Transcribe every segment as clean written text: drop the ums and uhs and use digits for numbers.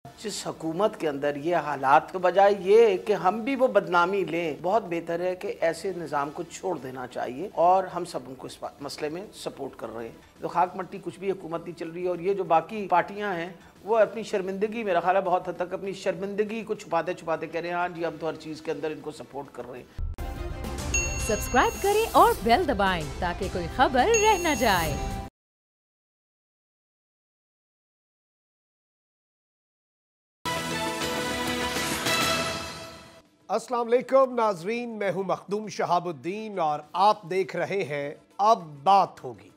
जिस हुकूमत के अंदर ये हालात, तो बजाय ये कि हम भी वो बदनामी लें, बहुत बेहतर है कि ऐसे निज़ाम को छोड़ देना चाहिए। और हम सब उनको इस मसले में सपोर्ट कर रहे हैं। तो खाक मट्टी कुछ भी हुकूमत नहीं चल रही है। और ये जो बाकी पार्टियां हैं वो अपनी शर्मिंदगी, मेरा ख्याल है बहुत हद तक अपनी शर्मिंदगी को छुपाते छुपाते कह रहे हैं हाँ जी हम तो हर चीज़ के अंदर इनको सपोर्ट कर रहे हैं। सब्सक्राइब करें और बेल दबाएं ताकि कोई खबर रह न जाए। अस्सलाम वालेकुम नाजरीन, मैं हूं मखदूम शहाबुद्दीन और आप देख रहे हैं अब बात होगी।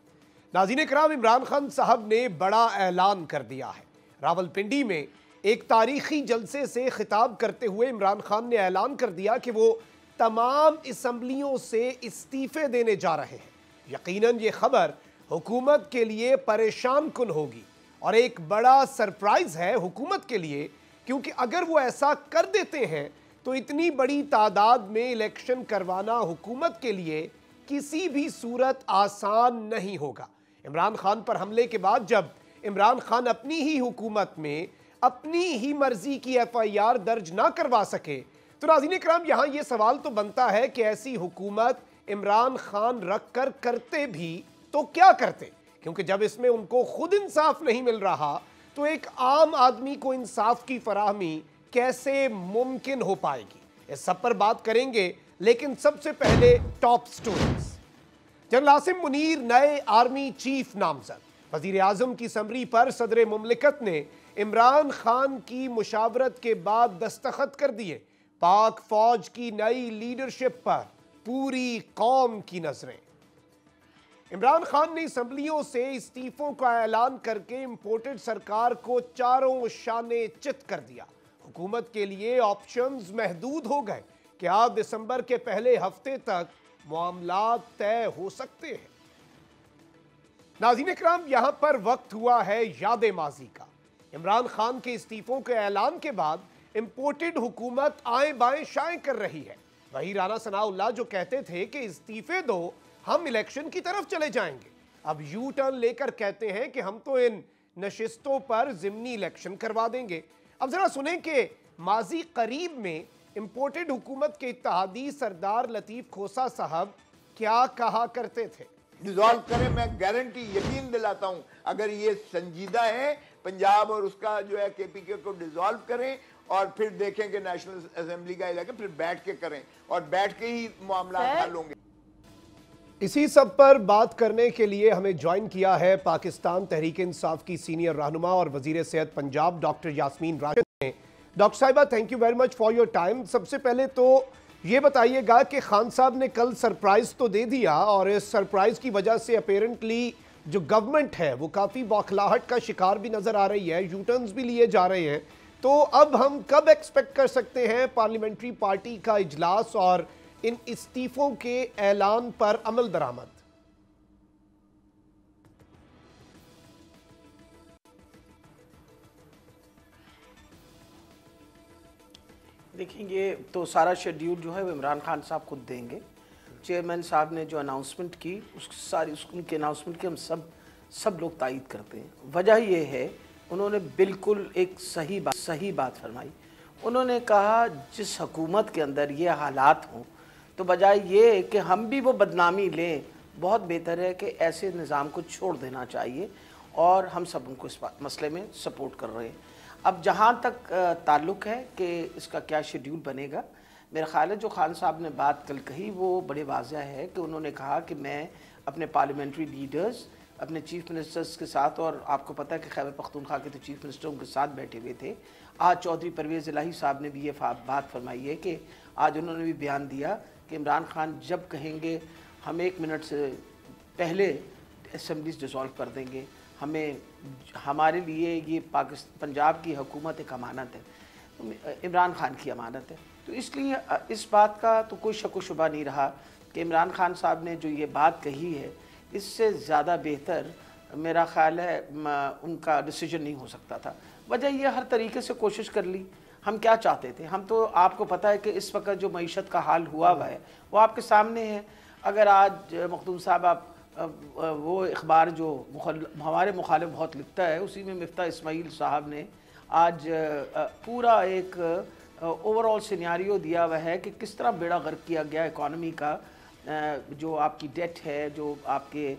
नाज़रीन इकराम, इमरान खान साहब ने बड़ा ऐलान कर दिया है। रावलपिंडी में एक तारीखी जलसे से खिताब करते हुए इमरान खान ने ऐलान कर दिया कि वो तमाम असम्बलियों से इस्तीफे देने जा रहे हैं। यकीनन ये खबर हुकूमत के लिए परेशान कुन होगी और एक बड़ा सरप्राइज है हुकूमत के लिए, क्योंकि अगर वो ऐसा कर देते हैं तो इतनी बड़ी तादाद में इलेक्शन करवाना हुकूमत के लिए किसी भी सूरत आसान नहीं होगा। इमरान खान पर हमले के बाद जब इमरान खान अपनी ही हुकूमत में अपनी ही मर्जी की FIR दर्ज ना करवा सके तो नाज़रीन इकराम यहाँ ये सवाल तो बनता है कि ऐसी हुकूमत इमरान खान रख कर करते भी तो क्या करते, क्योंकि जब इसमें उनको खुद इंसाफ नहीं मिल रहा तो एक आम आदमी को इंसाफ की फराहमी कैसे मुमकिन हो पाएगी। इस सब पर बात करेंगे, लेकिन सबसे पहले top stories. General Asim Munir नए आर्मी चीफ नामजद। वजीर आजम की समरी पर सदर मुमलिकत ने इमरान खान की मुशावरत के बाद दस्तखत कर दिए। पाक फौज की नई लीडरशिप पर पूरी कौम की नजरें। इमरान खान ने असम्बलियों से इस्तीफों का ऐलान करके इंपोर्टेड सरकार को चारों शाने चित कर दिया। हुकूमत के लिए ऑप्शंस महदूद हो गए। क्या दिसंबर के पहले हफ्ते तक मामलात तय हो सकते हैं? नाज़रीन इकराम, यहां पर वक्त हुआ है याद माजी का। इमरान खान के इस्तीफों के ऐलान के बाद इंपोर्टेड हुकूमत आए बाएं शाएं कर रही है। वही राना सनाउल्लाह जो कहते थे कि इस्तीफे दो, हम इलेक्शन की तरफ चले जाएंगे, अब यू टर्न लेकर कहते हैं कि हम तो इन नशिस्तों पर जिमनी इलेक्शन करवा देंगे। अब जरा सुने कि माजी करीब में इंपोर्टेड हुकूमत के इत्तेहादी सरदार लतीफ खोसा साहब क्या कहा करते थे। डिसॉल्व करें, मैं गारंटी यकीन दिलाता हूं, अगर ये संजीदा है पंजाब और उसका जो है KPK को डिसॉल्व करें और फिर देखें कि नेशनल असेंबली का इलेक्शन फिर बैठ के करें और बैठ के ही मामला हल होंगे। इसी सब पर बात करने के लिए हमें ज्वाइन किया है पाकिस्तान तहरीक इंसाफ की सीनियर रहनुमा और वजीर सेहत पंजाब डॉक्टर यास्मीन राशिद ने। डॉक्टर साहिबा, thank you very much for your time. सबसे पहले तो ये बताइएगा कि खान साहब ने कल सरप्राइज तो दे दिया और इस सरप्राइज की वजह से अपेरेंटली जो गवर्नमेंट है वो काफ़ी बौखलाहट का शिकार भी नज़र आ रही है, यूटर्न्स भी लिए जा रहे हैं। तो अब हम कब एक्सपेक्ट कर सकते हैं पार्लियामेंट्री पार्टी का इजलास और इन इस्तीफों के ऐलान पर अमल दरामद? देखेंगे तो सारा शेड्यूल जो है वो इमरान खान साहब खुद देंगे। चेयरमैन साहब ने जो अनाउंसमेंट की उनके अनाउंसमेंट की हम सब लोग तायद करते हैं। वजह ये है, उन्होंने बिल्कुल एक सही बात फरमाई। उन्होंने कहा जिस हुकूमत के अंदर ये हालात हों तो बजाय ये कि हम भी वो बदनामी लें, बहुत बेहतर है कि ऐसे निज़ाम को छोड़ देना चाहिए। और हम सब उनको इस मसले में सपोर्ट कर रहे हैं। अब जहाँ तक ताल्लुक़ है कि इसका क्या शेड्यूल बनेगा, मेरा ख़्याल है जो खान साहब ने बात कल कही वो बड़े वाज़ह है कि उन्होंने कहा कि मैं अपने पार्लियामेंट्री लीडर्स, अपने चीफ मिनिस्टर्स के साथ, और आपको पता है कि खैबर पख्तूनख्वा के तो चीफ मिनिस्टर उनके साथ बैठे हुए थे। आज चौधरी परवेज़ इलाही साहब ने भी ये बात फरमाई है कि आज उन्होंने भी बयान दिया कि इमरान खान जब कहेंगे हम 1 मिनट से पहले असम्बलीज डिसॉल्व कर देंगे। हमारे लिए ये पंजाब की हुकूमत एक अमानत है, इमरान खान की अमानत है। तो इसलिए इस बात का तो कोई शक व शुबा नहीं रहा कि इमरान खान साहब ने जो ये बात कही है, इससे ज़्यादा बेहतर मेरा ख़्याल है उनका डिसीजन नहीं हो सकता था। वजह ये हर तरीके से कोशिश कर ली। हम क्या चाहते थे, हम तो आपको पता है कि इस वक्त जो मईशत का हाल हुआ है वो आपके सामने है। अगर आज मखदूम साहब आप वो अखबार जो हमारे मुखालिफ बहुत लिखता है, उसी में मिफ्ता इस्माइल साहब ने आज पूरा एक ओवरऑल सिनेरियो दिया हुआ है कि किस तरह बेड़ा गर्क किया गया इकॉनमी का। जो आपकी डेट है, जो आपके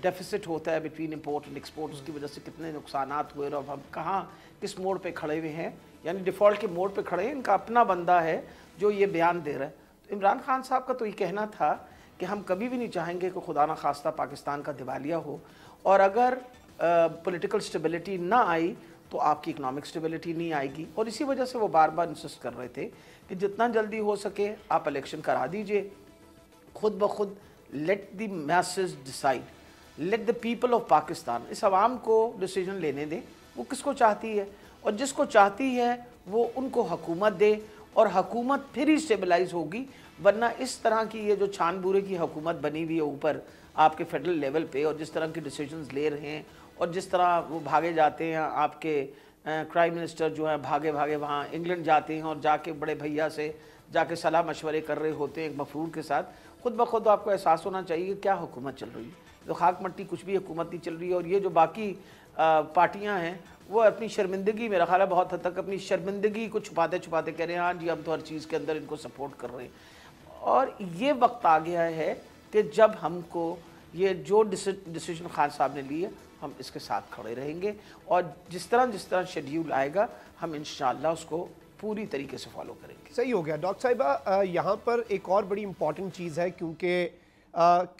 डेफिसिट होता है बिटवीन इंपोर्ट एंड एक्सपोर्ट, उसकी वजह से कितने नुकसानात हुए और हम कहाँ किस मोड़ पे खड़े हुए हैं, यानी डिफ़ॉल्ट के मोड़ पे खड़े हैं। इनका अपना बंदा है जो ये बयान दे रहा है। तो इमरान खान साहब का तो ये कहना था कि हम कभी भी नहीं चाहेंगे कि खुदा न खास्ता पाकिस्तान का दिवालिया हो, और अगर पॉलिटिकल स्टेबिलिटी ना आई तो आपकी इकोनॉमिक स्टेबिलिटी नहीं आएगी। और इसी वजह से वो बार बार इंसिस्ट कर रहे थे कि जितना जल्दी हो सके आप इलेक्शन करा दीजिए, खुद ब खुद let the message decide, let the people of Pakistan, इस आवाम को डिसीजन लेने दें वो किसको चाहती है, और जिसको चाहती है वो उनको हुकूमत दे, और हुकूमत फिर ही स्टेबलाइज होगी। वरना इस तरह की ये जो छान बूरे की हुकूमत बनी हुई है ऊपर आपके फेडरल लेवल पे, और जिस तरह के डिसीजंस ले रहे हैं और जिस तरह वो भागे जाते हैं, आपके प्राइम मिनिस्टर जो है भागे भागे वहाँ इंग्लैंड जाते हैं और जाके बड़े भैया से जाके सलाह मशवरे कर रहे होते हैं एक मफरूर के साथ, खुद ब खुद आपको एहसास होना चाहिए कि क्या हुकूमत चल रही है। तो खाक मट्टी कुछ भी हुकूमत नहीं चल रही है। और ये जो बाकी पार्टियां हैं वो अपनी शर्मिंदगी, मेरा ख्याल है बहुत हद तक अपनी शर्मिंदगी को छुपाते छुपाते कह रहे हैं हाँ जी हम तो हर चीज़ के अंदर इनको सपोर्ट कर रहे हैं। और ये वक्त आ गया है कि जब हमको ये जो डिसीजन खान साहब ने लिए हम इसके साथ खड़े रहेंगे, और जिस तरह शेड्यूल आएगा हम इंशाअल्लाह उसको पूरी तरीके से फॉलो करेंगे। सही हो गया। डॉक्टर साहिबा, यहाँ पर एक और बड़ी इंपॉर्टेंट चीज़ है, क्योंकि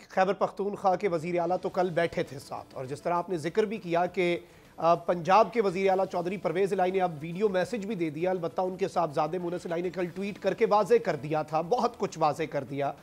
खैबर पख्तूनख्वा के वज़ीर आला तो कल बैठे थे साथ, और जिस तरह आपने जिक्र भी किया कि पंजाब के वज़ीर आला चौधरी परवेज़ इलाही ने अब वीडियो मैसेज भी दे दिया, अलबत्ता उनके साहबजादे मुनस्सिर इलाही ने कल ट्वीट करके वाज़े कर दिया था, बहुत कुछ वाज़े कर दिया।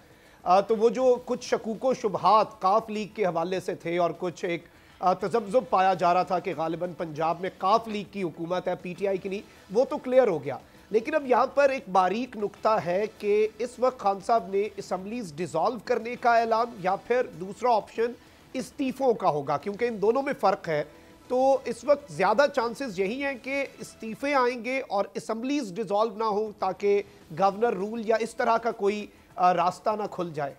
तो वो जो कुछ शकूको शुबहात काफ लीग के हवाले से थे और कुछ एक तजब्जुब पाया जा रहा था कि गालिबन पंजाब में काफ लीग की हुकूमत है, पीटीआई की नहीं, वो तो क्लियर हो गया। लेकिन अब यहाँ पर एक बारीक नुक्ता है कि इस वक्त खान साहब ने असम्बलीज डिज़ोल्व करने का ऐलान या फिर दूसरा ऑप्शन इस्तीफ़ों का होगा, क्योंकि इन दोनों में फ़र्क है। तो इस वक्त ज़्यादा चांसेस यही हैं कि इस्तीफ़े आएंगे और असम्बलीज डिज़ोल्व ना हो, ताकि गवर्नर रूल या इस तरह का कोई रास्ता ना खुल जाए।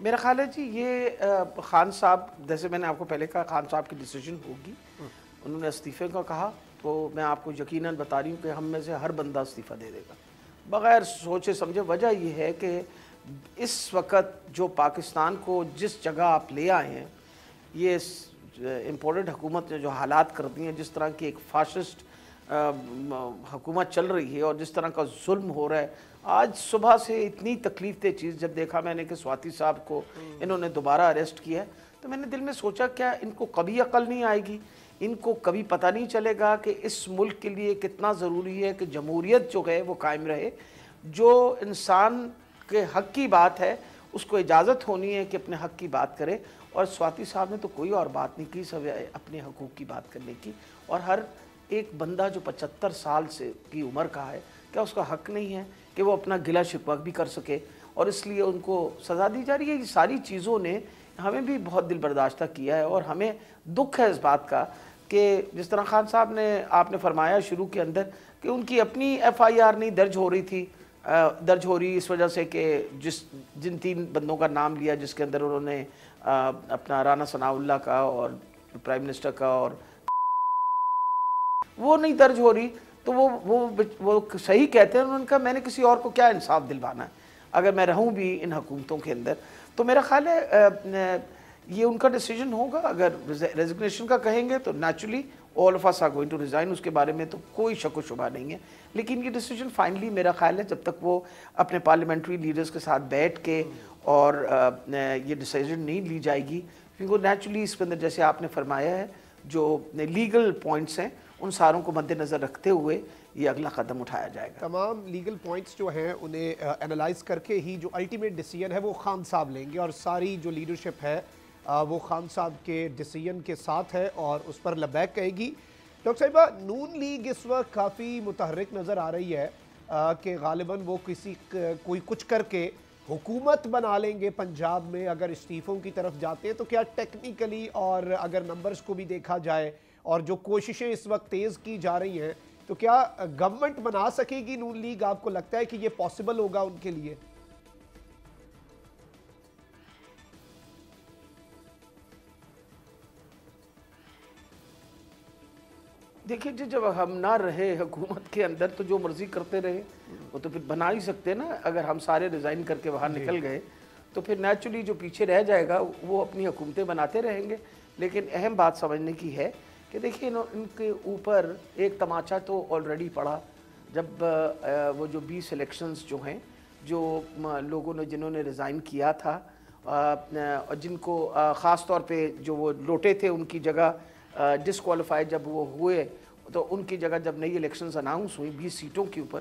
मेरा ख्याल है जी ये खान साहब, जैसे मैंने आपको पहले कहा खान साहब की डिसीजन होगी, उन्होंने इस्तीफ़े का कहा, तो मैं आपको यकीनन बता रही हूँ कि हम में से हर बंदा इस्तीफ़ा दे देगा बग़ैर सोचे समझे। वजह यह है कि इस वक्त जो पाकिस्तान को जिस जगह आप ले आए हैं, ये इम्पोर्टेड हुकूमत ने जो हालात कर दिए हैं, जिस तरह की एक फाशिस्ट हुकूमत चल रही है और जिस तरह का जुल्म हो रहा है, आज सुबह से इतनी तकलीफ दे चीज़ जब देखा मैंने कि स्वाति साहब को इन्होंने दोबारा अरेस्ट किया है, तो मैंने दिल में सोचा क्या इनको कभी अकल नहीं आएगी, इनको कभी पता नहीं चलेगा कि इस मुल्क के लिए कितना ज़रूरी है कि जमहूरियत जो है वो कायम रहे। जो इंसान के हक़ की बात है उसको इजाज़त होनी है कि अपने हक़ की बात करे, और स्वाति साहब ने तो कोई और बात नहीं की सवाए अपने हकूक़ की बात करने की। और हर एक बंदा जो 75 साल से की उम्र का है, क्या उसका हक़ नहीं है कि वो अपना गिला शिकवा भी कर सके, और इसलिए उनको सज़ा दी जा रही है। ये सारी चीज़ों ने हमें भी बहुत दिल बर्दाश्त किया है, और हमें दुख है इस बात का कि जिस तरह खान साहब ने आपने फरमाया शुरू के अंदर कि उनकी अपनी FIR नहीं दर्ज हो रही थी, दर्ज हो रही इस वजह से कि जिन 3 बंदों का नाम लिया जिसके अंदर उन्होंने अपना राना सनाउल्लाह का और प्राइम मिनिस्टर का, और वो नहीं दर्ज हो रही, तो वो सही कहते हैं। उन्होंने कहा मैंने किसी और को क्या इंसाफ दिलवाना है अगर मैं रहूं भी इन हुकूमतों के अंदर। तो मेरा ख्याल है ये उनका डिसीजन होगा। अगर रेजिग्नेशन का कहेंगे तो naturally all of us are going to resign, उसके बारे में तो कोई शक व शुबा नहीं है। लेकिन ये डिसीजन फाइनली मेरा ख्याल है जब तक वो अपने पार्लियामेंट्री लीडर्स के साथ बैठ के और ये डिसीजन नहीं ली जाएगी, क्योंकि नेचुरली इसके अंदर जैसे आपने फरमाया है जो लीगल पॉइंट्स हैं उन सारों को मद्देनज़र रखते हुए ये अगला कदम उठाया जाएगा। तमाम लीगल पॉइंट्स जो हैं उन्हें एनालाइज करके ही जो अल्टीमेट डिसीजन है वो खान साहब लेंगे, और सारी जो लीडरशिप है वो खान साहब के डिसीजन के साथ है और उस पर लबैक कहेगी। डॉक्टर साहिबा, नून लीग इस वक्त काफ़ी मुतहर्रिक नज़र आ रही है कि गालिबन वो कोई कुछ करके हुकूमत बना लेंगे पंजाब में। अगर इस्तीफ़ों की तरफ जाते हैं तो क्या टेक्निकली और अगर नंबर्स को भी देखा जाए और जो कोशिशें इस वक्त तेज़ की जा रही हैं, तो क्या गवर्नमेंट बना सकेगी नून लीग? आपको लगता है कि ये पॉसिबल होगा उनके लिए? देखिए जी, जब हम ना रहे हुकूमत के अंदर तो जो मर्जी करते रहे, वो तो फिर बना ही सकते ना। अगर हम सारे रिज़ाइन करके बाहर निकल गए तो फिर नेचुरली जो पीछे रह जाएगा वो अपनी हुकूमतें बनाते रहेंगे। लेकिन अहम बात समझने की है कि देखिए इनके ऊपर एक तमाचा तो ऑलरेडी पड़ा जब वो जो 20 इलेक्शंस जो हैं, जो लोगों ने जिन्होंने रिज़ाइन किया था और जिनको ख़ास तौर पे जो वो लोटे थे उनकी जगह डिसक्वालीफाई जब वो हुए, तो उनकी जगह जब नई इलेक्शंस अनाउंस हुई 20 सीटों के ऊपर,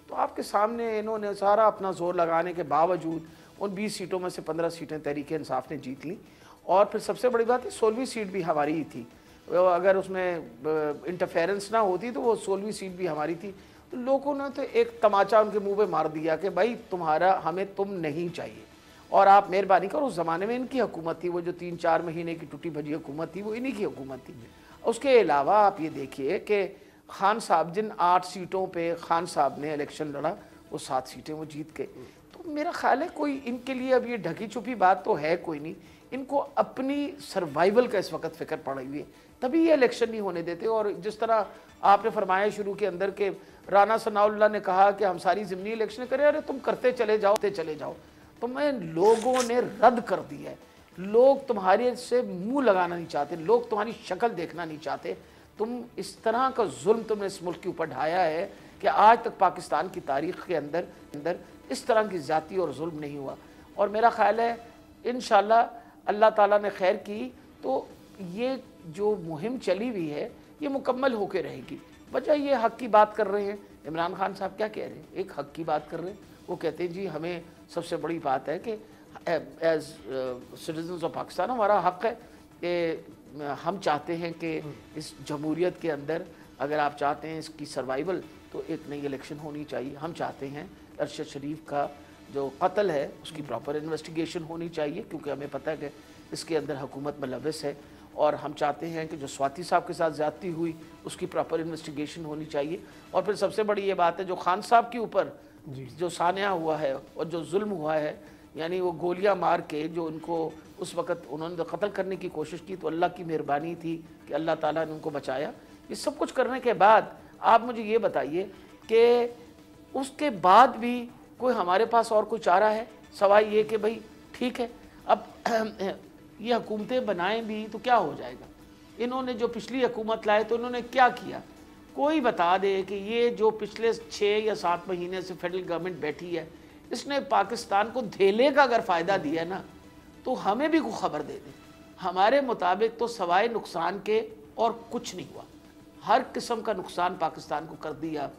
तो आपके सामने इन्होंने सारा अपना जोर लगाने के बावजूद उन 20 सीटों में से 15 सीटें तहरीक इंसाफ ने जीत ली। और फिर सबसे बड़ी बात है 16वीं सीट भी हमारी ही थी। अगर उसमें इंटरफेरेंस ना होती तो वो 16वीं सीट भी हमारी थी। तो लोगों ने तो एक तमाचा उनके मुंह पे मार दिया कि भाई तुम्हारा हमें तुम नहीं चाहिए और आप मेहरबानी करो। उस ज़माने में इनकी हुकूमत थी, वो जो 3-4 महीने की टूटी भजी हुकूमत थी वो इन्हीं की हुकूमत थी। उसके अलावा आप ये देखिए कि खान साहब जिन 8 सीटों पे खान साहब ने इलेक्शन लड़ा वो 7 सीटें वो जीत गए। तो मेरा ख्याल है कोई इनके लिए अब ये ढकी छुपी बात तो है कोई नहीं, इनको अपनी सर्वाइवल का इस वक्त फिक्र पड़ी हुई है, तभी ये इलेक्शन नहीं होने देते। और जिस तरह आपने फरमाया शुरू के अंदर के राना सनाउल्लाह ने कहा कि हम सारी ज़िमनी इलेक्शन करें, अरे तुम करते चले जाओ, तो मैं लोगों ने रद्द कर दिया है। लोग तुम्हारे से मुंह लगाना नहीं चाहते, लोग तुम्हारी शक्ल देखना नहीं चाहते। तुम इस तरह का जुल्म तुमने इस मुल्क के ऊपर ढाया है कि आज तक पाकिस्तान की तारीख के अंदर इस तरह की ज़्यादती और जुल्म नहीं हुआ। और मेरा ख्याल है इंशाअल्लाह अल्लाह ताला ने खैर की तो ये जो मुहिम चली हुई है ये मुकम्मल होकर रहेगी। वजह ये हक़ की बात कर रहे हैं, इमरान खान साहब क्या कह रहे हैं, एक हक़ की बात कर रहे हैं। वो कहते हैं जी हमें सबसे बड़ी बात है कि एज सिटीजन्स ऑफ पाकिस्तान हमारा हक़ है कि हम चाहते हैं कि इस जमहूरियत के अंदर अगर आप चाहते हैं इसकी सर्वाइवल तो एक नई इलेक्शन होनी चाहिए। हम चाहते हैं अरशद शरीफ का जो कत्ल है उसकी प्रॉपर इन्वेस्टिगेशन होनी चाहिए, क्योंकि हमें पता है कि इसके अंदर हुकूमत मुलव्वस है। और हम चाहते हैं कि जो स्वाति साहब के साथ ज़्यादती हुई उसकी प्रॉपर इन्वेस्टिगेशन होनी चाहिए। और फिर सबसे बड़ी ये बात है जो खान साहब के ऊपर जो सानिया हुआ है और जो जुल्म हुआ है, यानी वो गोलियां मार के जो उनको उस वक़्त उन्होंने कत्ल करने की कोशिश की, तो अल्लाह की मेहरबानी थी कि अल्लाह ताला ने उनको बचाया। ये सब कुछ करने के बाद आप मुझे ये बताइए कि उसके बाद भी कोई हमारे पास और कोई चारा है सवाई ये कि भाई ठीक है अब ये हुकूमतें बनाएं भी तो क्या हो जाएगा। इन्होंने जो पिछली हुकूमत लाए तो इन्होंने क्या किया, कोई बता दे कि ये जो पिछले 6 या 7 महीने से फेडरल गवर्नमेंट बैठी है इसने पाकिस्तान को धेले का अगर फ़ायदा दिया ना तो हमें भी कोई ख़बर दे दे। हमारे मुताबिक तो सवाए नुकसान के और कुछ नहीं हुआ, हर किस्म का नुकसान पाकिस्तान को कर दिया।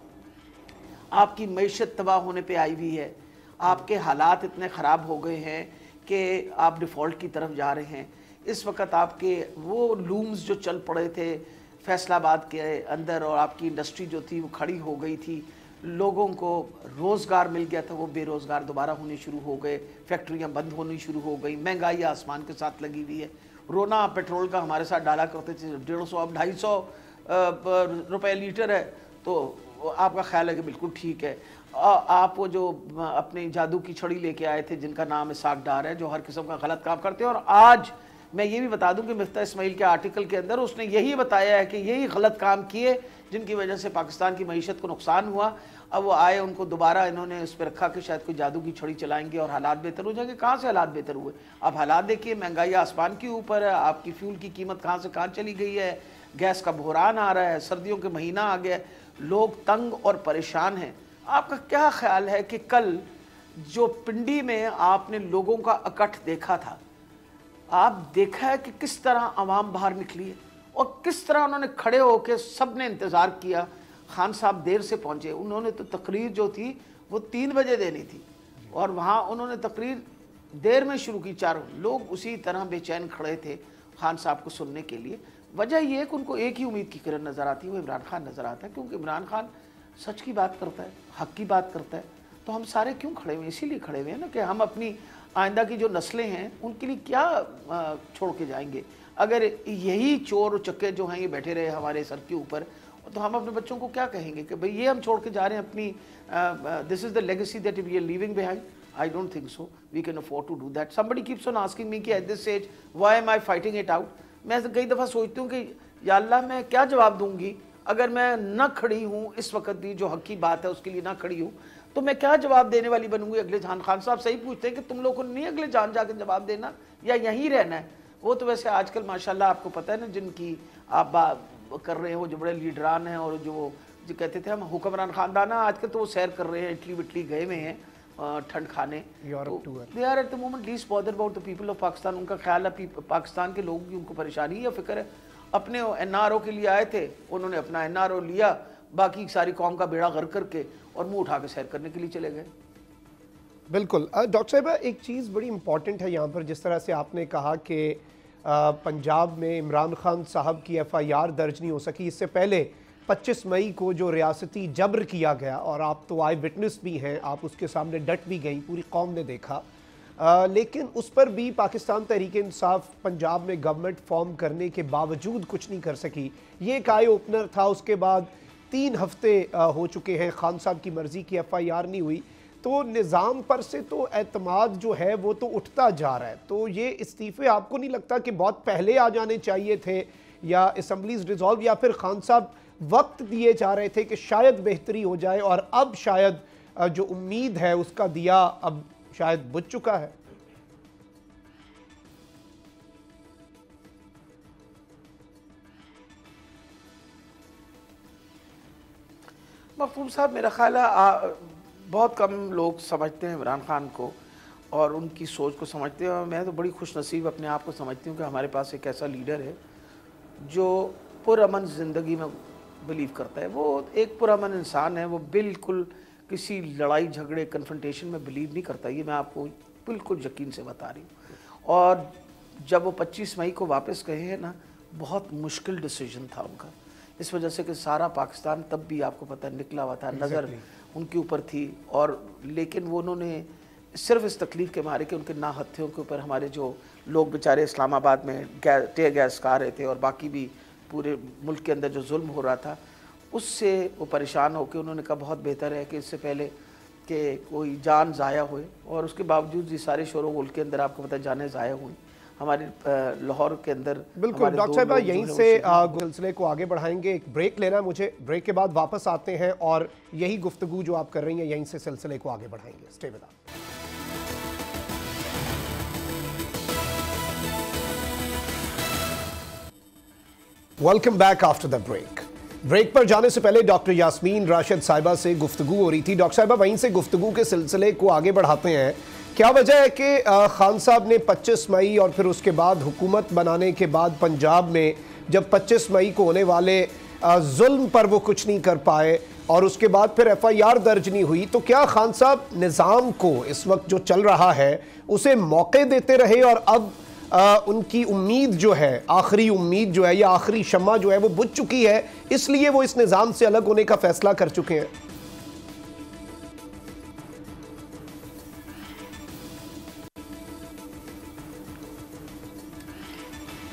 आपकी मईशत तबाह होने पे आई हुई है, आपके हालात इतने ख़राब हो गए हैं कि आप डिफ़ॉल्ट की तरफ जा रहे हैं। इस वक्त आपके वो लूम्स जो चल पड़े थे फैसलाबाद के अंदर और आपकी इंडस्ट्री जो थी वो खड़ी हो गई थी, लोगों को रोज़गार मिल गया था वो बेरोज़गार दोबारा होने शुरू हो गए, फैक्ट्रियां बंद होनी शुरू हो गई, महंगाई आसमान के साथ लगी हुई है। रोना पेट्रोल का हमारे साथ डाला करते थे 150 अब 250 रुपये लीटर है, तो आपका ख्याल है कि बिल्कुल ठीक है। आप वो जो अपनी जादू की छड़ी लेके आए थे जिनका नाम इसाक डार है, जो हर किस्म का गलत काम करते हैं। और आज मैं ये भी बता दूं कि मिफ्ता इस्माइल के आर्टिकल के अंदर उसने यही बताया है कि यही गलत काम किए जिनकी वजह से पाकिस्तान की मईशत को नुकसान हुआ। अब वो आए, उनको दोबारा इन्होंने उस पर रखा कि शायद कोई जादू की छड़ी चलाएंगे और हालात बेहतर हो जाएंगे। कहाँ से हालात बेहतर हुए? अब हालात देखिए, महंगाई आसमान के ऊपर है, आपकी फ्यूल की कीमत कहाँ से कहाँ चली गई है, गैस का बहरान आ रहा है, सर्दियों के महीना आ गया, लोग तंग और परेशान हैं। आपका क्या ख्याल है कि कल जो पिंडी में आपने लोगों का इकट्ठ देखा था, आप देखा है कि किस तरह आवाम बाहर निकली है और किस तरह उन्होंने खड़े होकर सब ने इंतज़ार किया। खान साहब देर से पहुंचे, उन्होंने तो तकरीर जो थी वो 3 बजे देनी थी और वहाँ उन्होंने तकरीर देर में शुरू की। चारों लोग उसी तरह बेचैन खड़े थे खान साहब को सुनने के लिए। वजह यह है कि उनको एक ही उम्मीद की किरण नज़र आती है, वो इमरान खान नज़र आता है, क्योंकि इमरान खान सच की बात करता है, हक़ की बात करता है। तो हम सारे क्यों खड़े हुए हैं? इसीलिए खड़े हुए हैं ना कि हम अपनी आइंदा की जो नस्लें हैं उनके लिए क्या छोड़ के जाएंगे। अगर यही चोर और चक्के जो हैं ये बैठे रहे हमारे सर के ऊपर, तो हम अपने बच्चों को क्या कहेंगे कि भाई ये हम छोड़ के जा रहे हैं अपनी, this is the legacy that we are leaving behind. I don't think so. We can afford to do that. Somebody keeps on asking me कि at this age, why am I fighting it out? मैं कई दफ़ा सोचती हूँ कि या अल्लाह मैं क्या जवाब दूँगी اگر میں نہ کھڑی ہوں اس وقت بھی جو حق کی بات ہے اس کے لیے نہ کھڑی ہوں تو میں کیا جواب دینے والی بنوں گی اگلے جہان؟ خان صاحب صحیح پوچھتے ہیں کہ تم لوگوں کو نہیں اگلے جہان جا کے جواب دینا یا یہیں رہنا ہے؟ وہ تو ویسے آج کل ماشاءاللہ آپ کو پتہ ہے نا جن کی آپ کر رہے ہیں وہ جو بڑے لیڈران ہیں اور جو کہتے تھے ہم حکمران خاندان، آج کل تو وہ سیر کر رہے ہیں، اٹلی وٹلی گئے ہوئے ہیں ٹھنڈ کھانے. They are at the moment least bothered about the people of Pakistan. ان کا خیال ہے پاکستان کے لوگوں کی ان کو پریشانی یا فکر ہے. اپنے NRO کے لیے آئے تھے، انہوں نے اپنا NRO لیا، باقی ساری قوم کا بیڑا غرق کر کے اور منہ اٹھا کے سیر کرنے کے لیے چلے گئے. بالکل. ڈاکٹر صاحبہ ایک چیز بڑی امپورٹنٹ ہے یہاں پر، جس طرح سے آپ نے کہا کہ پنجاب میں عمران خان صاحب کی FIR درج نہیں ہو سکی. اس سے پہلے 25 مئی کو جو ریاستی جبر کیا گیا، اور آپ تو آئی وٹنس بھی ہیں، آپ اس کے سامنے ڈٹ بھی گئیں، پوری قوم نے دیکھا، لیکن اس پر بھی پاکستان تحریک انصاف پنجاب میں گورنمنٹ فارم کرنے کے باوجود کچھ نہیں کر سکی. یہ ایک آئی اوپنر تھا. اس کے بعد 3 ہفتے ہو چکے ہیں، خان صاحب کی مرضی کی FIR نہیں ہوئی. تو نظام پر سے تو اعتماد جو ہے وہ تو اٹھتا جا رہا ہے. تو یہ استعفے آپ کو نہیں لگتا کہ بہت پہلے آ جانے چاہیے تھے، یا اسمبلیز ڈیزالو، یا پھر خان صاحب وقت دیے جا رہے تھے کہ شاید بہتری ہو جائے، اور اب شاید جو امید ہے اس کا دیا اب شاید بجھ چکا ہے؟ مفہوم صاحب، میرا خیال ہے بہت کم لوگ سمجھتے ہیں عمران خان کو اور ان کی سوچ کو سمجھتے ہیں. اور میں تو بڑی خوش نصیب اپنے آپ کو سمجھتی ہوں کہ ہمارے پاس ایک ایسا لیڈر ہے جو پرامن زندگی میں بلیو کرتا ہے. وہ ایک پرامن انسان ہے، وہ بالکل کسی لڑائی جھگڑے کنفرنٹیشن میں بلیو نہیں کرتا. یہ میں آپ کو بالکل یقین سے بتا رہی ہوں. اور جب وہ 25 مئی کو واپس گئے ہیں نا، بہت مشکل ڈیسیجن تھا ان کا، اس وجہ سے کہ سارا پاکستان تب بھی آپ کو پتہ نکلا ہوا تھا، نظر ان کے اوپر تھی. اور لیکن وہ انہوں نے صرف اس تکلیف کے مارے کہ ان کے ناحتھیوں کے اوپر ہمارے جو لوگ بیچارے اسلام آباد میں ٹیئر گیس کھا رہے تھے اور باقی بھی پورے ملک کے اندر جو ظلم ہو رہا تھا، اس سے وہ پریشان ہو کے انہوں نے کہا بہت بہتر ہے کہ اس سے پہلے کہ کوئی جان ضائع ہوئے. اور اس کے باوجود یہ سارے شور و غل کے اندر آپ کو پتہ جانیں ضائع ہوئی ہمارے لاہور کے اندر. بالکل ڈاکٹر صاحبہ، یہیں سے سلسلے کو آگے بڑھائیں گے. ایک بریک لینا مجھے، بریک کے بعد واپس آتے ہیں اور یہی گفتگو جو آپ کر رہی ہیں یہیں سے سلسلے کو آگے بڑھائیں گے. Stay with us. Welcome back after the break. Break پر جانے سے پہلے ڈاکٹر یاسمین راشد صاحبہ سے گفتگو ہو رہی تھی. ڈاکٹر صاحبہ وہیں سے گفتگو کے سلسلے کو آگے بڑھاتے ہیں. کیا وجہ ہے کہ خان صاحب نے 25 مئی اور پھر اس کے بعد حکومت بنانے کے بعد پنجاب میں جب 25 مئی کو ہونے والے ظلم پر وہ کچھ نہیں کر پائے اور اس کے بعد پھر FIR درج نہیں ہوئی، تو کیا خان صاحب نظام کو اس وقت جو چل رہا ہے اسے موقع دیتے رہے اور اب ان کی امید جو ہے، آخری امید جو ہے یا آخری شمع جو ہے وہ بجھ چکی ہے، اس لیے وہ اس نظام سے الگ ہونے کا فیصلہ کر چکے ہیں؟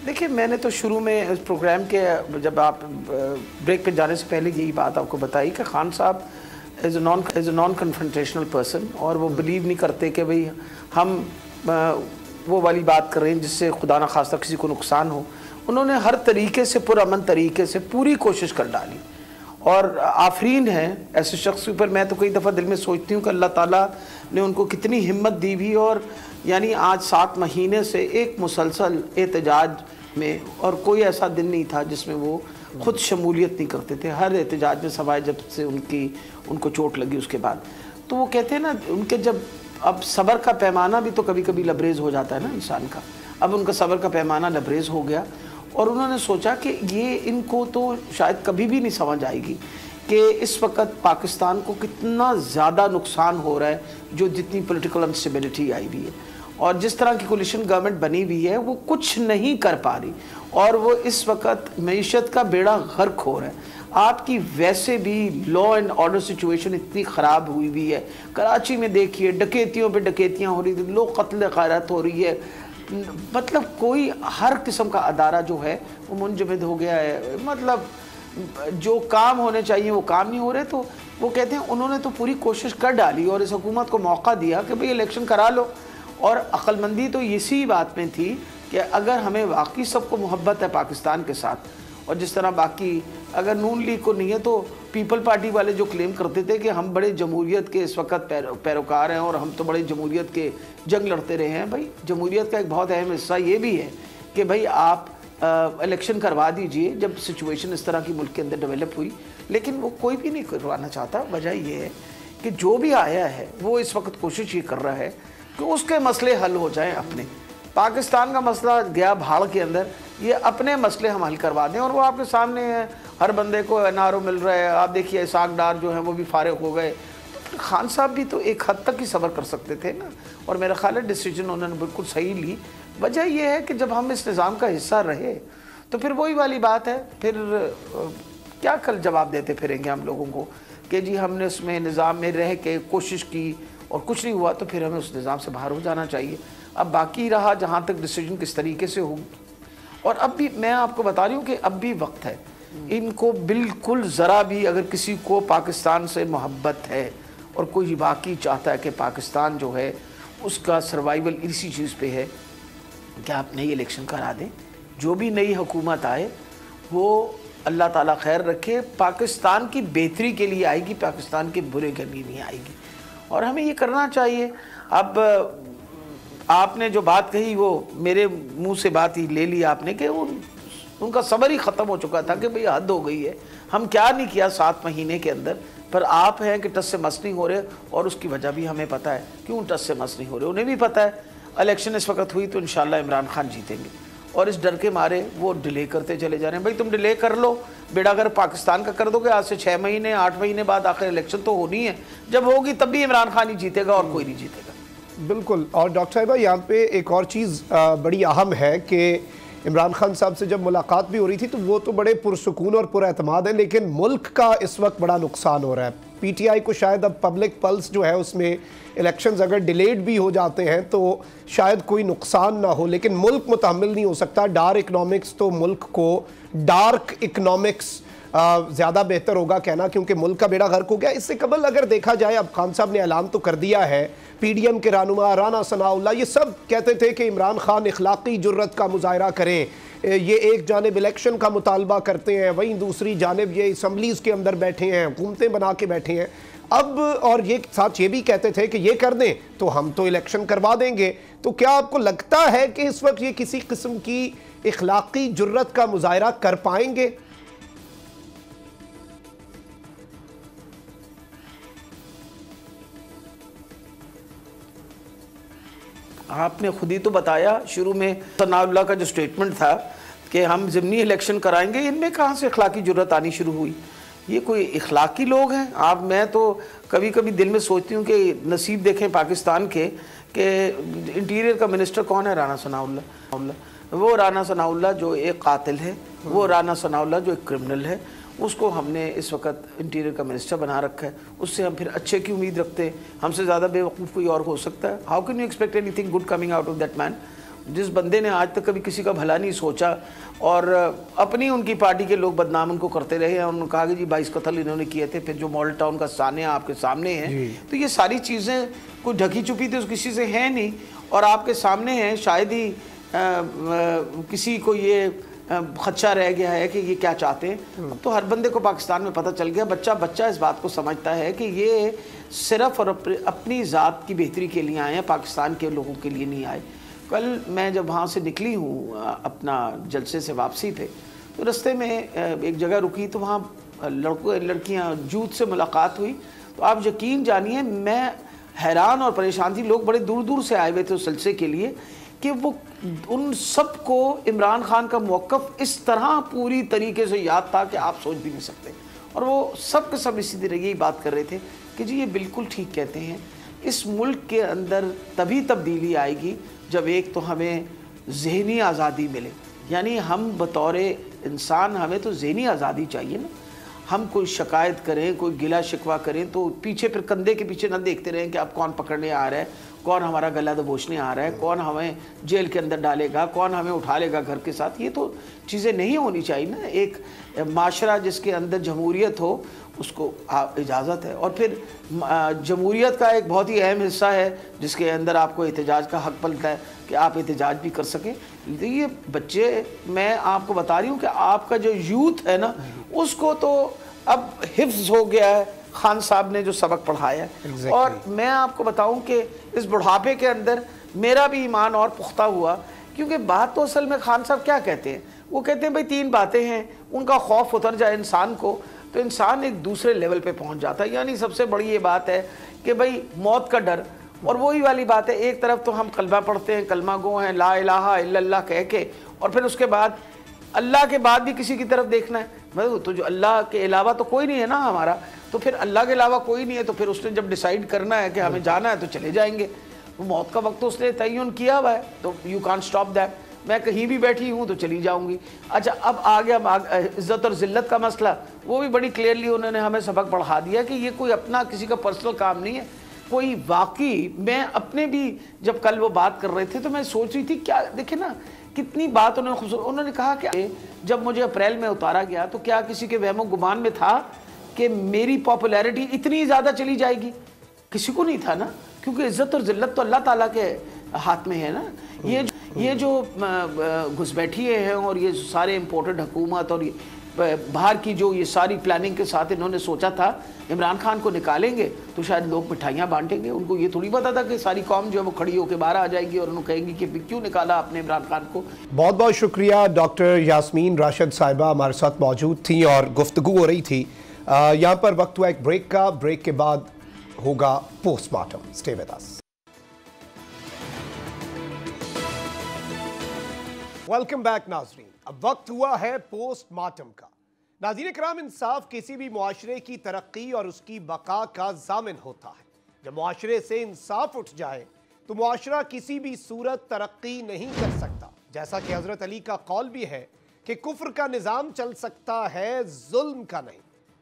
دیکھیں، میں نے تو شروع میں اس پروگرام کے جب آپ بریک پہ جانے سے پہلے یہی بات آپ کو بتائی کہ خان صاحب as a naan confrontational person, اور وہ بلیو نہیں کرتے کہ بھئی ہم وہ والی بات کر رہے ہیں جس سے خدا نہ خواستہ کسی کو نقصان ہو. انہوں نے ہر طریقے سے پرامن طریقے سے پوری کوشش کر ڈالی، اور آفرین ہے ایسے شخص کے اوپر. میں تو کئی دفعہ دل میں سوچتی ہوں کہ اللہ تعالیٰ نے ان کو کتنی ہمت دی بھی. اور یعنی آج 7 مہینے سے ایک مسلسل احتجاج میں، اور کوئی ایسا دن نہیں تھا جس میں وہ خود شمولیت نہیں کرتے تھے. ہر احتجاج میں سوائے جب سے ان کو چوٹ لگی اس کے بعد. تو وہ کہتے ہیں نا ان کے جب اب صبر کا پیمانہ بھی تو کبھی کبھی لبریز ہو جاتا ہے نا انسان کا. اب ان کا صبر کا پیمانہ لبریز ہو گیا، اور انہوں نے سوچا کہ یہ ان کو تو شاید کبھی بھی نہیں سمجھ آئے گی کہ اس وقت پاکستان کو کتنا زیادہ نقصان ہو رہا ہے، جو جتنی پولیٹیکل انسٹیبلٹی آئی بھی ہے اور جس طرح کی کولیشن گورنمنٹ بنی ہوئی ہے، وہ کچھ نہیں کر پا رہی، اور وہ اس وقت معیشت کا بیڑا غرق ہو رہا ہے. آپ کی ویسے بھی لا اینڈ آرڈر سچویشن اتنی خراب ہوئی ہوئی ہے. کراچی میں دیکھیے ڈکیتیوں پہ ڈکیتیاں ہو رہی تھیں، لوگ قتل غارت ہو رہی ہے. مطلب کوئی ہر قسم کا ادارہ جو ہے وہ منجمد ہو گیا ہے. مطلب جو کام ہونے چاہیے وہ کام نہیں ہو رہے. تو وہ کہتے ہیں انہوں نے تو پوری کوشش کر ڈالی اور اس حکومت کو موقع دیا کہ بھئی الیکشن کرا لو. اور عقل مندی تو اسی بات میں تھی کہ اگر ہمیں واقعی سب کو محبت ہے پاکستان کے ساتھ، और जिस तरह बाकी अगर नून लीग को नहीं है तो पीपल पार्टी वाले जो क्लेम करते थे कि हम बड़े जमहूरियत के इस वक्त पैरोकार हैं और हम तो बड़े जमहूरियत के जंग लड़ते रहे हैं, भाई जमहूरियत का एक बहुत अहम हिस्सा ये भी है कि भाई आप इलेक्शन करवा दीजिए जब सिचुएशन इस तरह की मुल्क के अंदर डेवलप हुई, लेकिन वो कोई भी नहीं करवाना चाहता। वजह ये है कि जो भी आया है वो इस वक्त कोशिश ये कर रहा है कि उसके मसले हल हो जाएं अपने। पाकिस्तान का मसला गया भाड़ के अंदर, ये अपने मसले हम हल करवा दें और वो आपके सामने है। हर बंदे को एनआरओ मिल रहा है, आप देखिए इसाक डार जो है वो भी फारिग हो गए, तो फिर खान साहब भी तो एक हद तक ही सब्र कर सकते थे ना, और मेरा ख्याल है डिसीजन उन्होंने बिल्कुल सही ली। वजह यह है कि जब हम इस निज़ाम का हिस्सा रहे तो फिर वही वाली बात है, फिर क्या कल जवाब देते फिरेंगे हम लोगों को कि जी हमने उसमें निज़ाम में रह के कोशिश की और कुछ नहीं हुआ, तो फिर हमें उस निज़ाम से बाहर हो जाना चाहिए। अब बाकी रहा जहाँ तक डिसीजन किस तरीके से होगी, और अब भी मैं आपको बता रही हूँ कि अब भी वक्त है। इनको बिल्कुल ज़रा भी अगर किसी को पाकिस्तान से मोहब्बत है और कोई बाकी चाहता है कि पाकिस्तान जो है उसका सर्वाइवल इसी चीज़ पे है कि आप नई इलेक्शन करा दें, जो भी नई हुकूमत आए वो अल्लाह ताला खैर रखे, पाकिस्तान की बेहतरी के लिए आएगी, पाकिस्तान के बुरे के लिए नहीं आएगी, और हमें ये करना चाहिए। अब आपने जो बात कही वो मेरे मुंह से बात ही ले ली आपने कि उनका सब्र ही ख़त्म हो चुका था कि भाई हद हो गई है, हम क्या नहीं किया 7 महीने के अंदर, पर आप हैं कि टस से मस नहीं हो रहे, और उसकी वजह भी हमें पता है क्यों टस से मस नहीं हो रहे। उन्हें भी पता है इलेक्शन इस वक्त हुई तो इंशाल्लाह इमरान खान जीतेंगे, और इस डर के मारे वो डिले करते चले जा रहे हैं। भाई तुम डिले कर लो, बेड़ा अगर पाकिस्तान का कर दोगे आज से 6 महीने 8 महीने बाद आखिर इलेक्शन तो होनी है, जब होगी तब भी इमरान खान ही जीतेगा और कोई नहीं जीतेगा। बिल्कुल। और डॉक्टर साहिबा यहाँ पे एक और चीज़ बड़ी अहम है कि इमरान खान साहब से जब मुलाकात भी हो रही थी तो वो तो बड़े पुरसुकून और पुरएतमाद है, लेकिन मुल्क का इस वक्त बड़ा नुकसान हो रहा है। पीटीआई को शायद अब पब्लिक पल्स जो है उसमें इलेक्शंस अगर डिलेड भी हो जाते हैं तो शायद कोई नुकसान ना हो, लेकिन मुल्क मुतहम्मिल नहीं हो सकता। डार्क इकनॉमिक्स तो मुल्क को डार्क इकनॉमिक्स ज़्यादा बेहतर होगा कहना, क्योंकि मुल्क का बेड़ा गर्क हो गया। इससे कबल अगर देखा जाए, अब खान साहब ने ऐलान तो कर दिया है, पीडीएम के रहनुमा राना सनाउल्लाह ये सब कहते थे कि इमरान खान इखलाकी जुर्रत का मुजाहरा करें, ये एक जानिब इलेक्शन का मुतालबा करते हैं, वहीं दूसरी जानिब ये असम्बलीज़ के अंदर बैठे हैं, हुकूमतें बना के बैठे हैं। अब और ये साथ ये भी कहते थे कि ये कर दें तो हम तो इलेक्शन करवा देंगे। तो क्या आपको लगता है कि इस वक्त ये किसी किस्म की इखलाकी जुर्रत का मुजाहरा कर पाएंगे? आपने खुद ही तो बताया शुरू में, सनाउल्लाह का जो स्टेटमेंट था कि हम ज़िमनी इलेक्शन कराएंगे, इनमें कहाँ से इखलाकी जुर्रत आनी शुरू हुई? ये कोई इखलाकी लोग हैं? आप मैं तो कभी कभी दिल में सोचती हूँ कि नसीब देखें पाकिस्तान के कि इंटीरियर का मिनिस्टर कौन है? राना सनाउल्लाह। वो राना सनाउल्लाह जो एक कातिल है, वो राना सनाउल्लाह जो एक क्रिमिनल है, उसको हमने इस वक्त इंटीरियर का मिनिस्टर बना रखा है। उससे हम फिर अच्छे की उम्मीद रखते हैं? हमसे ज़्यादा बेवकूफ़ कोई और हो सकता है? How can you expect anything good coming out of that man? जिस बंदे ने आज तक कभी किसी का भला नहीं सोचा और अपनी उनकी पार्टी के लोग बदनाम उनको करते रहे हैं, उन्होंने कहा कि जी 22 कत्ल इन्होंने किए थे, फिर जो मॉडल टाउन का सानिया आपके सामने है, तो ये सारी चीज़ें कोई ढकी छुपी थी किसी से है नहीं, और आपके सामने है। शायद ही किसी को ये खदशा रह गया है कि ये क्या चाहते हैं। अब तो हर बंदे को पाकिस्तान में पता चल गया, बच्चा बच्चा इस बात को समझता है कि ये सिर्फ और अपनी ज़ात की बेहतरी के लिए आए हैं, पाकिस्तान के लोगों के लिए नहीं आए। कल मैं जब वहाँ से निकली हूँ अपना जलसे से वापसी पे, तो रास्ते में एक जगह रुकी, तो वहाँ लड़कियाँ यूथ से मुलाकात हुई। तो आप यकीन जानिए मैं हैरान और परेशान थी। लोग बड़े दूर दूर से आए हुए थे उस जलसे के लिए कि वो उन सब को इमरान खान का मौक़िफ़ इस तरह पूरी तरीके से याद था कि आप सोच भी नहीं सकते। और वो सब के सब इसी तरह यही बात कर रहे थे कि जी ये बिल्कुल ठीक कहते हैं, इस मुल्क के अंदर तभी तब्दीली आएगी जब एक तो हमें ज़हनी आज़ादी मिले, यानी हम बतौर इंसान हमें तो ज़हनी आज़ादी चाहिए ना। हम कोई शिकायत करें, कोई गिला शिकवा करें तो पीछे फिर कंधे के पीछे ना देखते रहें कि अब कौन पकड़ने आ रहा है, कौन हमारा गला दबोचने आ रहा है, कौन हमें जेल के अंदर डालेगा, कौन हमें उठा लेगा घर के साथ। ये तो चीज़ें नहीं होनी चाहिए ना। एक माशरा जिसके अंदर जमहूरियत हो उसको इजाज़त है। और फिर जमहूरियत का एक बहुत ही अहम हिस्सा है जिसके अंदर आपको एहतजाज का हक़ मिलता है। کہ آپ احتجاج بھی کر سکیں. یہ بچے, میں آپ کو بتا رہی ہوں کہ آپ کا جو یوتھ ہے نا, اس کو تو اب حفظ ہو گیا ہے خان صاحب نے جو سبق پڑھایا ہے. اور میں آپ کو بتاؤں کہ اس بڑھاپے کے اندر میرا بھی ایمان اور پختہ ہوا, کیونکہ بات تو اصل میں خان صاحب کیا کہتے ہیں, وہ کہتے ہیں بھئی 3 باتیں ہیں, ان کا خوف اتر جائے انسان کو تو انسان ایک دوسرے لیول پہ پہنچ جاتا ہے. یعنی سب سے بڑی یہ بات ہے کہ بھئی موت کا ڈر, اور وہی والی بات ہے, ایک طرف تو ہم کلمہ پڑھتے ہیں, کلمہ گو ہیں, لا الہ الا اللہ کہہ کے, اور پھر اس کے بعد اللہ کے بعد بھی کسی کی طرف دیکھنا ہے. تو جو اللہ کے علاوہ تو کوئی نہیں ہے نا ہمارا, تو پھر اللہ کے علاوہ کوئی نہیں ہے, تو پھر اس نے جب ڈیسائیڈ کرنا ہے کہ ہمیں جانا ہے تو چلے جائیں گے. وہ موت کا وقت تو اس نے تعین کیا ہوا ہے, تو یو کانٹ اسٹاپ دیٹ. میں کہیں بھی بیٹھی ہوں تو چلی جاؤں گی. اچھا, اب آ گیا عزت اور ذلت کا مسئلہ, وہ بھی بڑی کلیئرلی انہوں نے ہمیں سبق پڑھا دیا کہ یہ کوئی اپنا کسی کا پرسنل کام نہیں ہے. کوئی واقعی, میں اپنے بھی جب کل وہ بات کر رہے تھے تو میں سوچ رہی تھی, کیا دیکھیں نا کتنی بات انہوں نے کہا کہ جب مجھے اپریل میں اتارا گیا تو کیا کسی کے وہم و گمان میں تھا کہ میری پاپولیرٹی اتنی زیادہ چلی جائے گی؟ کسی کو نہیں تھا نا, کیونکہ عزت اور ذلت تو اللہ تعالیٰ کے ہاتھ میں ہے نا. یہ جو گھسبیٹھیے ہیں اور یہ سارے امپورٹڈ حکومت اور باہر کی جو یہ ساری پلاننگ کے ساتھ انہوں نے سوچا تھا عمران خان کو نکالیں گے تو شاید لوگ مٹھائیاں بانٹیں گے. ان کو یہ تھوڑی پتا تھا کہ ساری قوم جو ہے وہ کھڑی ہو کے باہر آ جائے گی اور انہوں کہیں گی کہ کیوں نکالا آپ نے عمران خان کو. بہت بہت شکریہ ڈاکٹر یاسمین راشد صاحبہ ہمارے ساتھ موجود تھیں اور گفتگو ہو رہی تھی. یہاں پر وقت ہوا ایک بریک کا, بریک کے بعد ہوگا post mortem. Stay with us. Welcome back ناظرین. اب وقت ہوا ہے پوسٹ مارٹم کا. ناظرین کرام, انصاف کسی بھی معاشرے کی ترقی اور اس کی بقا کا ضامن ہوتا ہے. جب معاشرے سے انصاف اٹھ جائے تو معاشرہ کسی بھی صورت ترقی نہیں کر سکتا. جیسا کہ حضرت علی کا قول بھی ہے کہ کفر کا نظام چل سکتا ہے, ظلم کا نہیں.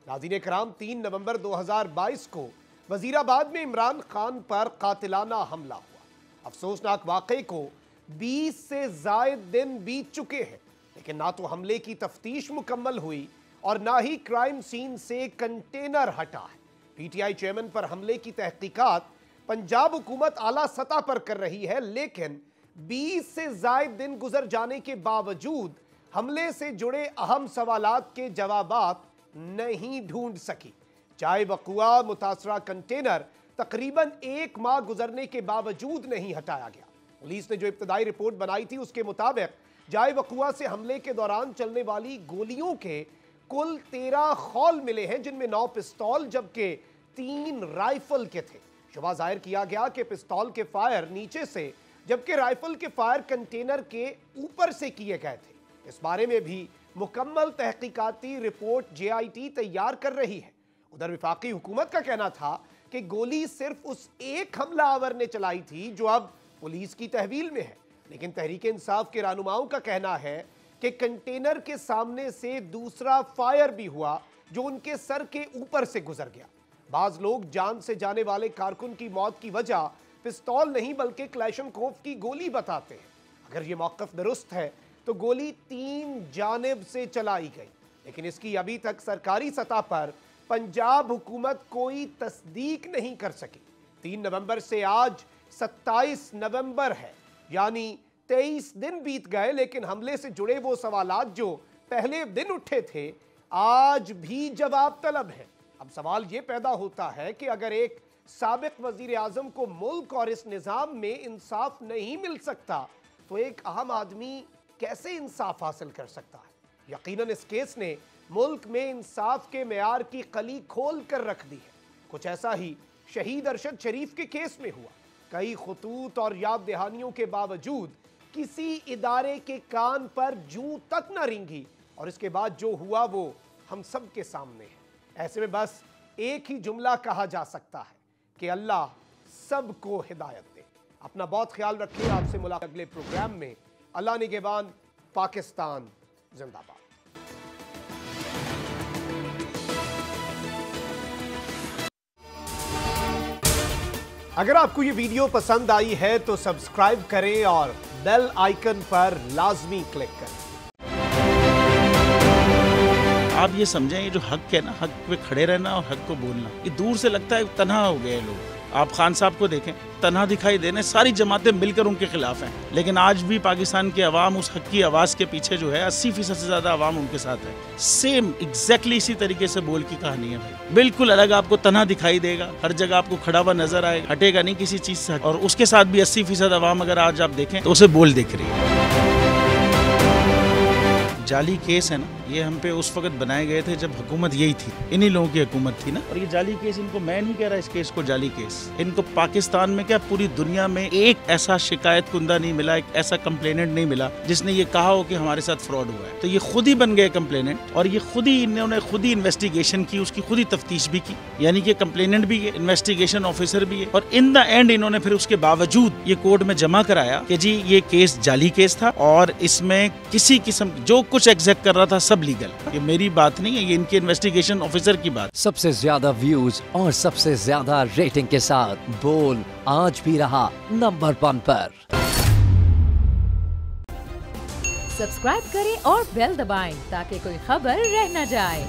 ناظرین کرام, 3 نومبر 2022 کو وزیر آباد میں عمران خان پر قاتلانہ حملہ ہوا. افسوسناک واقعے کو 20 سے زائد دن بیت چکے ہیں, لیکن نہ تو حملے کی تفتیش مکمل ہوئی اور نہ ہی کرائم سین سے کنٹینر ہٹا ہے. پی ٹی آئی چیئرمین پر حملے کی تحقیقات پنجاب حکومت اعلیٰ سطح پر کر رہی ہے, لیکن 20 سے زائد دن گزر جانے کے باوجود حملے سے جڑے اہم سوالات کے جوابات نہیں ڈھونڈ سکی. جائے وقوع متاثرہ کنٹینر تقریباً 1 ماہ گزرنے کے باوجود نہیں ہٹایا گیا. پولیس نے جو ابتدائی رپورٹ بنائی تھی اس کے مطابق جائے وقوع سے حملے کے دوران چلنے والی گولیوں کے کل 13 خول ملے ہیں, جن میں 9 پستول جبکہ 3 رائفل کے تھے. شبہ ظاہر کیا گیا کہ پستول کے فائر نیچے سے جبکہ رائفل کے فائر کنٹینر کے اوپر سے کیے گئے تھے. اس بارے میں بھی مکمل تحقیقاتی رپورٹ جے آئی ٹی تیار کر رہی ہے. ادھر وفاقی حکومت کا کہنا تھا کہ گولی صرف اس ایک حملہ آور نے چلائی تھی جو اب پولیس کی تحویل میں ہے, لیکن تحریک انصاف کے رہنماؤں کا کہنا ہے کہ کنٹینر کے سامنے سے دوسرا فائر بھی ہوا جو ان کے سر کے اوپر سے گزر گیا. بعض لوگ جان سے جانے والے کارکن کی موت کی وجہ پستول نہیں بلکہ کلیشنکوف کی گولی بتاتے ہیں. اگر یہ موقف درست ہے تو گولی 3 جانب سے چلائی گئی, لیکن اس کی ابھی تک سرکاری سطح پر پنجاب حکومت کوئی تصدیق نہیں کر سکی. 3 نومبر سے آج 27 نومبر ہے, یعنی 23 دن بیت گئے, لیکن حملے سے جڑے وہ سوالات جو پہلے دن اٹھے تھے آج بھی جواب طلب ہیں. اب سوال یہ پیدا ہوتا ہے کہ اگر ایک سابق وزیر اعظم کو ملک اور اس نظام میں انصاف نہیں مل سکتا تو ایک عام آدمی کیسے انصاف حاصل کر سکتا ہے؟ یقیناً اس کیس نے ملک میں انصاف کے معیار کی قلی کھول کر رکھ دی ہے. کچھ ایسا ہی شہید ارشد شریف کے کیس میں ہوا. کئی خطوط اور یاد دہانیوں کے باوجود کسی ادارے کے کان پر جوں تک نہ رینگی, اور اس کے بعد جو ہوا وہ ہم سب کے سامنے ہے. ایسے میں بس ایک ہی جملہ کہا جا سکتا ہے کہ اللہ سب کو ہدایت دے. اپنا بہت خیال رکھیں. آپ سے ملاقات اگلے پروگرام میں. اللہ نگہبان. پاکستان زندہ باد. اگر آپ کو یہ ویڈیو پسند آئی ہے تو سبسکرائب کریں اور بیل آئیکن پر لازمی کلک کریں. آپ یہ سمجھیں, یہ جو حق ہے نا, حق پہ کھڑے رہنا اور حق کو بولنا, یہ دور سے لگتا ہے تنہا ہو گئے لوگ. आप खान साहब को देखें, तन्हा दिखाई देने, सारी जमातें मिलकर उनके खिलाफ हैं, लेकिन आज भी पाकिस्तान की आवाम उस हक की आवाज़ के पीछे जो है 80% से ज़्यादा आवाम उनके साथ है। सेम एग्जैक्टली इसी तरीके से बोल की कहानी है भाई, बिल्कुल अलग आपको तन्हा दिखाई देगा, हर जगह आपको खड़ा हुआ नजर आएगा, हटेगा नहीं किसी चीज़ से, और उसके साथ भी 80% आवाम अगर आज आप देखें तो उसे बोल दिख रही है। जाली केस है ना, ये हम पे उस वक्त बनाए गए थे जब हुकूमत यही थी, इन्हीं लोगों की हुकूमत थी ना। और ये जाली केस, इनको मैं नहीं कह रहा इस केस को जाली केस, इनको पाकिस्तान में क्या पूरी दुनिया में एक ऐसा शिकायत कुंदा नहीं मिला, एक ऐसा कंप्लेनेंट नहीं मिला जिसने ये कहा हो कि हमारे साथ फ्रॉड हुआ है। तो ये खुद ही बन गए कंप्लेनेंट, और ये खुद ही इन्होंने खुद ही इन्वेस्टिगेशन की, उसकी खुद ही तफ्तीश भी की, यानी कि कंप्लेनेंट भी है, इन्वेस्टिगेशन ऑफिसर भी है, और इन द एंड इन्होंने फिर उसके बावजूद ये कोर्ट में जमा कराया कि जी ये केस जाली केस था और इसमें किसी किस्म जो कुछ एग्जैक्ट कर रहा था सब लीगल। ये मेरी बात नहीं है, ये इनके इन्वेस्टिगेशन ऑफिसर की बात। सबसे ज्यादा व्यूज और सबसे ज्यादा रेटिंग के साथ बोल आज भी रहा नंबर 1 पर। सब्सक्राइब करें और बेल दबाएं ताकि कोई खबर रह न जाए।